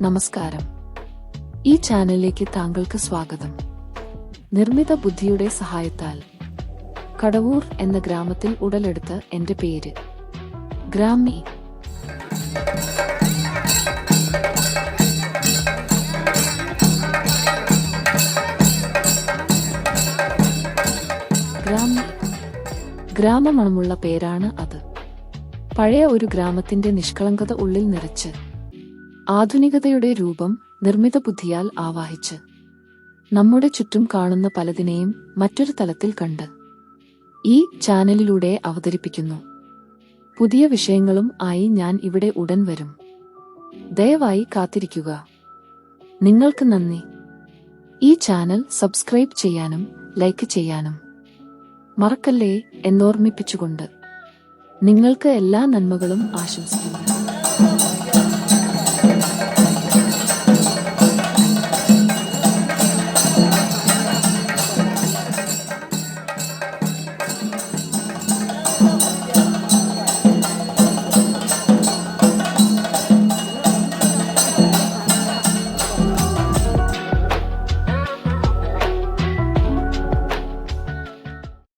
നമസ്കാരം. ഈ ചാനലിലേക്ക് താങ്കൾക്ക് സ്വാഗതം. നിർമ്മിത ബുദ്ധിയുടെ സഹായത്താൽ കടവൂർ എന്ന ഗ്രാമത്തിൽ ഉടലെടുത്ത എന്റെ പേര് ഗ്രാമി. ഗ്രാമമണമുള്ള പേരാണ് അത്. പഴയ ഒരു ഗ്രാമത്തിന്റെ നിഷ്കളങ്കത ഉള്ളിൽ നിറച്ച് ആധുനികതയുടെ രൂപം നിർമ്മിത ബുദ്ധിയാൽ ആവാഹിച്ച് നമ്മുടെ ചുറ്റും കാണുന്ന പലതിനെയും മറ്റൊരു തലത്തിൽ കണ്ട് ഈ ചാനലിലൂടെ അവതരിപ്പിക്കുന്നു. പുതിയ വിഷയങ്ങളും ആയി ഞാൻ ഇവിടെ ഉടൻ വരും. ദയവായി കാത്തിരിക്കുക. നിങ്ങൾക്ക് നന്ദി. ഈ ചാനൽ സബ്സ്ക്രൈബ് ചെയ്യാനും ലൈക്ക് ചെയ്യാനും മറക്കല്ലേ എന്നോർമ്മിപ്പിച്ചുകൊണ്ട് നിങ്ങൾക്ക് എല്ലാ നന്മകളും ആശംസിക്കുന്നു.